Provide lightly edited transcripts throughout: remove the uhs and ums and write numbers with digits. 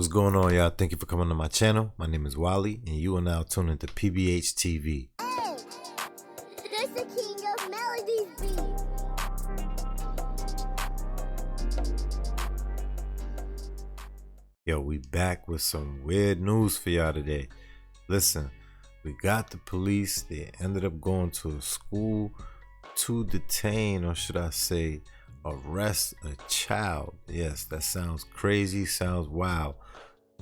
What's going on, y'all? Thank you for coming to my channel. My name is Wally, and you are now tuned into Btch TV. Hey, this the king of melodies beat. Yo, we back with some weird news for y'all today. Listen, we got the police. They ended up going to a school to detain, or should I say, arrest a child. Yes, that sounds crazy, sounds wild.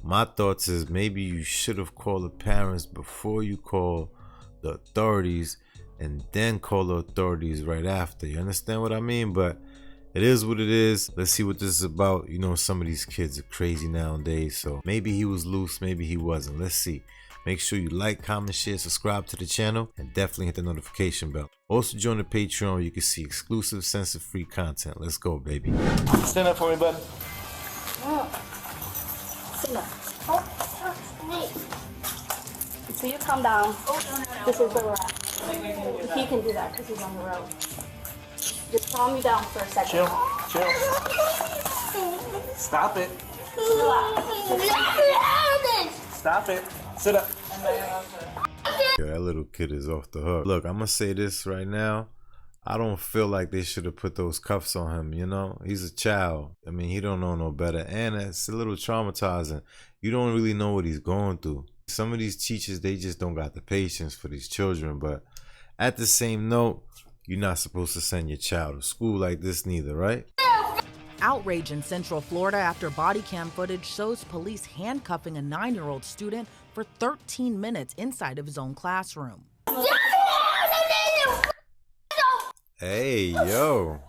My thoughts is maybe you should have called the parents before you call the authorities, and then call the authorities right after. You understand what I mean? But it is what it is. Let's see what this is about. You know, some of these kids are crazy nowadays, so maybe he was loose, maybe he wasn't. Let's see. Make sure you like, comment, share, subscribe to the channel, and definitely hit the notification bell. Also join the Patron where you can see exclusive, censor-free content. Let's go, baby. Stand up for me, bud. Stand up. Oh, hey. So you calm down. This is where we're at. He can do that because he's on the road. Just calm me down for a second. Chill. Stop it. Stop it. Sit up. Yo, that little kid is off the hook. Look, I'm gonna say this right now. I don't feel like they should have put those cuffs on him, you know? He's a child. I mean, he don't know no better. And it's a little traumatizing. You don't really know what he's going through. Some of these teachers, they just don't got the patience for these children. But at the same note, you're not supposed to send your child to school like this neither, right? Outrage in Central Florida after body cam footage shows police handcuffing a 9-year-old student for 13 minutes inside of his own classroom. Hey, yo.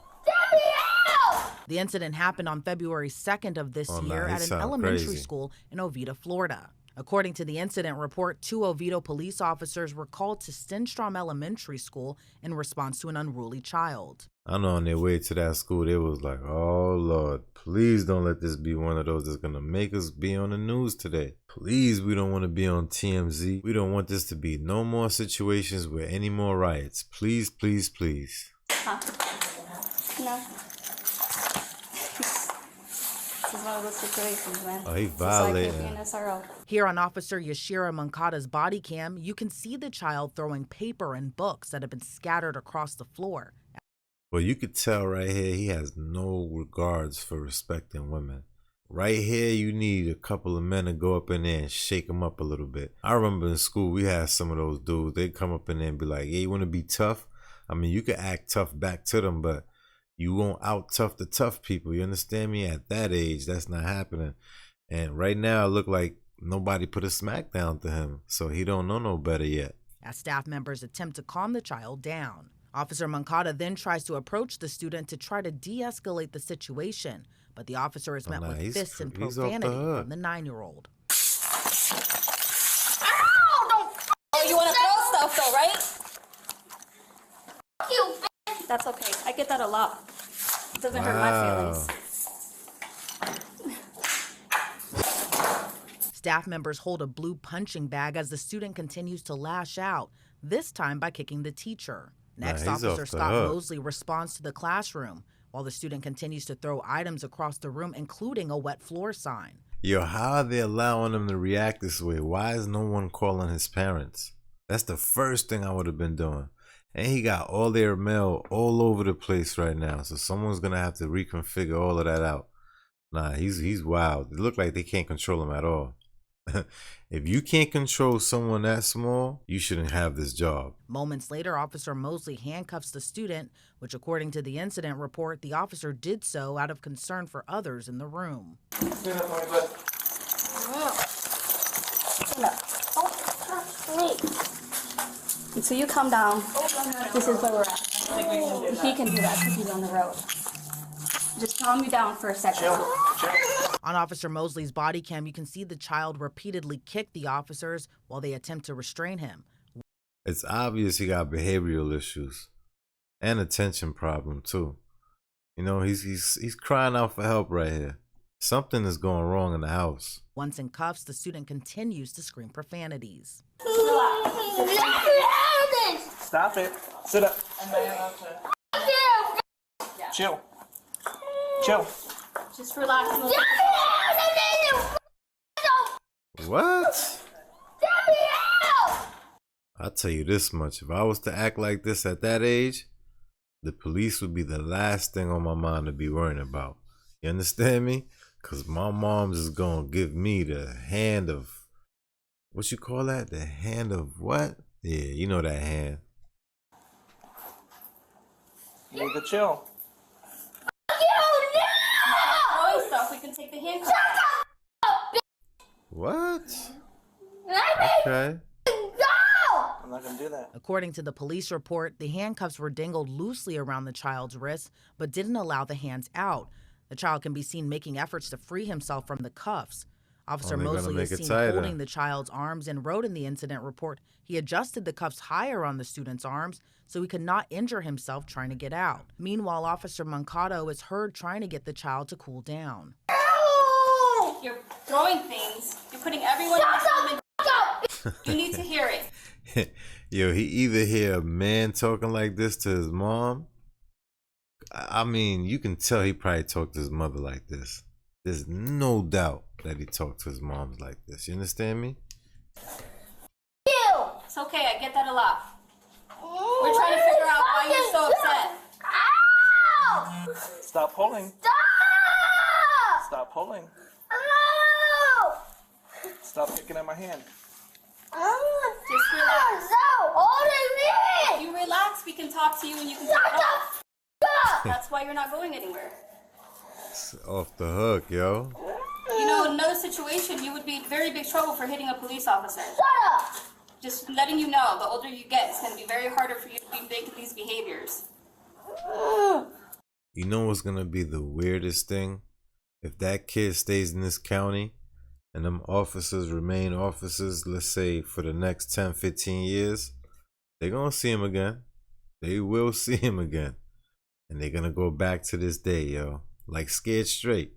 The incident happened on February 2nd of this year at an elementary school in Oviedo, Florida. According to the incident report, 2 Oviedo police officers were called to Stenstrom Elementary School in response to an unruly child. I know on their way to that school, they was like, oh, Lord, please don't let this be one of those that's going to make us be on the news today. Please, we don't want to be on TMZ. We don't want this to be no more situations with any more riots. Please, please, please. No. This is one of those situations, man. Oh, he violating. So I can't be an SRO. Here on Officer Yashira Moncada's body cam, you can see the child throwing paper and books that have been scattered across the floor. Well, you could tell right here, he has no regards for respecting women. Right here, you need a couple of men to go up in there and shake them up a little bit. I remember in school, we had some of those dudes. They'd come up in there and be like, hey, you want to be tough? I mean, you could act tough back to them, but you won't out tough the tough people. You understand me? At that age, that's not happening. And right now, it look like nobody put a smack down to him, so he don't know no better yet. As staff members attempt to calm the child down, Officer Moncada then tries to approach the student to try to de-escalate the situation, but the officer is met with fists and profanity from the 9-year-old. Oh, you want to throw stuff though, right? You That's okay. I get that a lot. It doesn't hurt my feelings. Staff members hold a blue punching bag as the student continues to lash out, this time by kicking the teacher. Next, Officer Scott Mosley responds to the classroom, while the student continues to throw items across the room, including a wet floor sign. Yo, how are they allowing him to react this way? Why is no one calling his parents? That's the first thing I would have been doing. And he got all their mail all over the place right now, so someone's gonna have to reconfigure all of that out. Nah, he's wild. It look like they can't control him at all. If you can't control someone that small, you shouldn't have this job. Moments later, Officer Mosley handcuffs the student, which according to the incident report, the officer did so out of concern for others in the room. Stand up for me, bud. Stand up. Oh, wait. So you calm down. This is where we're at. He can do that because he's on the road. Just calm me down for a second. Chill. On Officer Mosley's body cam, you can see the child repeatedly kick the officers while they attempt to restrain him. It's obvious he got behavioral issues and attention problem too. You know, he's crying out for help right here. Something is going wrong in the house. Once in cuffs, the student continues to scream profanities. Stop it. Sit up. Chill. Just relax. What? Let me out! I'll tell you this much. If I was to act like this at that age, the police would be the last thing on my mind to be worrying about. You understand me? Because my mom's is going to give me the hand of, what you call that? The hand of what? Yeah, you know that hand. You need to chill. Throwing stuff, we can take the handcuffs off. What? Let me Okay. go! I'm not gonna do that. According to the police report, the handcuffs were dangled loosely around the child's wrists, but didn't allow the hands out. The child can be seen making efforts to free himself from the cuffs. Officer They're gonna Mosley make is it seen tighter. holding the child's arms and wrote in the incident report he adjusted the cuffs higher on the student's arms so he could not injure himself trying to get out. Meanwhile, Officer Mancado is heard trying to get the child to cool down. You're throwing things. You're putting everyone in the room. You need to hear it. Yo, he either hear a man talking like this to his mom. I mean, you can tell he probably talked to his mother like this. There's no doubt that he talked to his moms like this. You understand me? It's okay, I get that a lot. We're trying to figure out why you're so upset. Ow! Stop pulling. Stop! Stop pulling. Ow! Stop kicking at my hand. Just relax. No, holding me! If you relax, we can talk to you and you can take Shut it off. up! That's why you're not going anywhere. It's off the hook, yo. You know, in another situation, you would be in very big trouble for hitting a police officer. Shut up! Just letting you know, the older you get, it's going to be very harder for you to be making these behaviors. You know what's gonna be the weirdest thing? If that kid stays in this county and them officers remain officers, let's say for the next 10, 15 years, they're gonna see him again. They will see him again. And they're gonna go back to this day, yo. Like scared straight.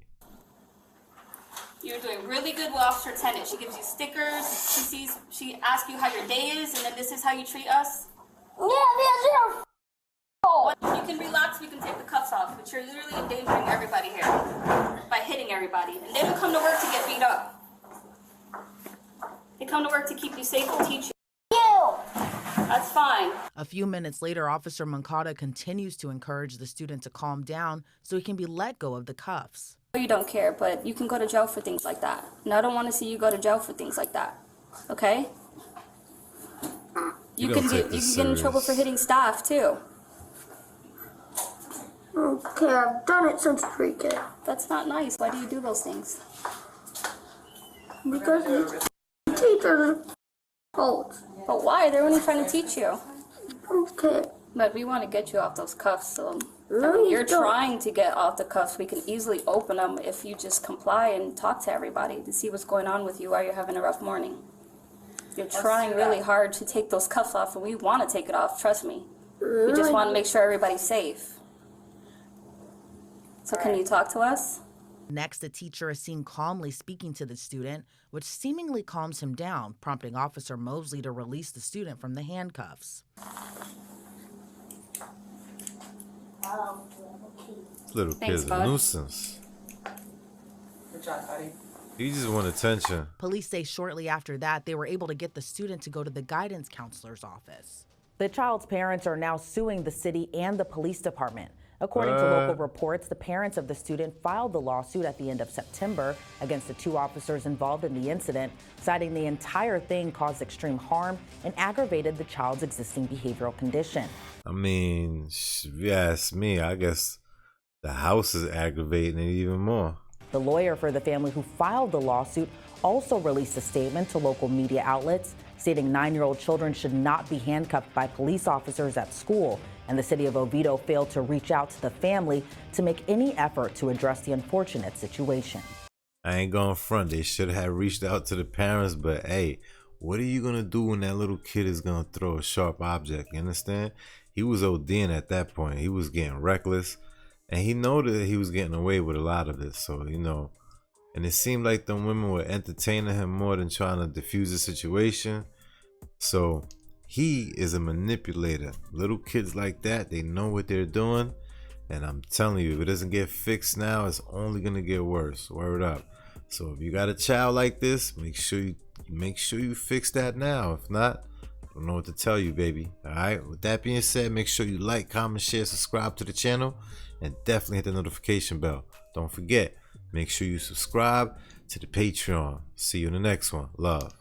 You're doing really good with Officer Tennant. She gives you stickers. She asks you how your day is, and then this is how you treat us. Yeah, this is You can relax. We can take the cuffs off, but you're literally endangering everybody here by hitting everybody. And they don't come to work to get beat up. They come to work to keep you safe and teach you. That's fine. A few minutes later, Officer Mancada continues to encourage the student to calm down so he can be let go of the cuffs. You don't care, but you can go to jail for things like that. And I don't want to see you go to jail for things like that. Okay? You can get in trouble for hitting staff too. Okay, I've done it since pre-K. That's not nice. Why do you do those things? Because the teachers fault. But why? They're only trying to teach you. Okay. But we want to get you off those cuffs. So I mean, you're trying to get off the cuffs. We can easily open them if you just comply and talk to everybody to see what's going on with you while you're having a rough morning. You're trying really hard to take those cuffs off, and we want to take it off. Trust me. We just want to make sure everybody's safe. So can you talk to us? Next, the teacher is seen calmly speaking to the student, which seemingly calms him down, prompting Officer Mosley to release the student from the handcuffs. Little Thanks, kid's a bud. nuisance. Good job, buddy. He just want attention. Police say shortly after that, they were able to get the student to go to the guidance counselor's office. The child's parents are now suing the city and the police department. According to local reports, the parents of the student filed the lawsuit at the end of September against the two officers involved in the incident, citing the entire thing caused extreme harm and aggravated the child's existing behavioral condition. I mean, if you ask me, I guess the house is aggravating it even more. The lawyer for the family who filed the lawsuit also released a statement to local media outlets stating 9-year-old children should not be handcuffed by police officers at school, and the city of Oviedo failed to reach out to the family to make any effort to address the unfortunate situation. I ain't going front. They should have reached out to the parents, but hey, what are you going to do when that little kid is going to throw a sharp object? You understand? He was ODing at that point. He was getting reckless, and he knew that he was getting away with a lot of it. So, you know, and it seemed like the women were entertaining him more than trying to diffuse the situation. So he is a manipulator. Little kids like that, they know what they're doing. And I'm telling you, if it doesn't get fixed now, it's only going to get worse. Word up. So if you got a child like this, make sure you fix that now. If not, I don't know what to tell you, baby. All right. With that being said, make sure you like, comment, share, subscribe to the channel, and definitely hit the notification bell. Don't forget, make sure you subscribe to the Patreon. See you in the next one. Love.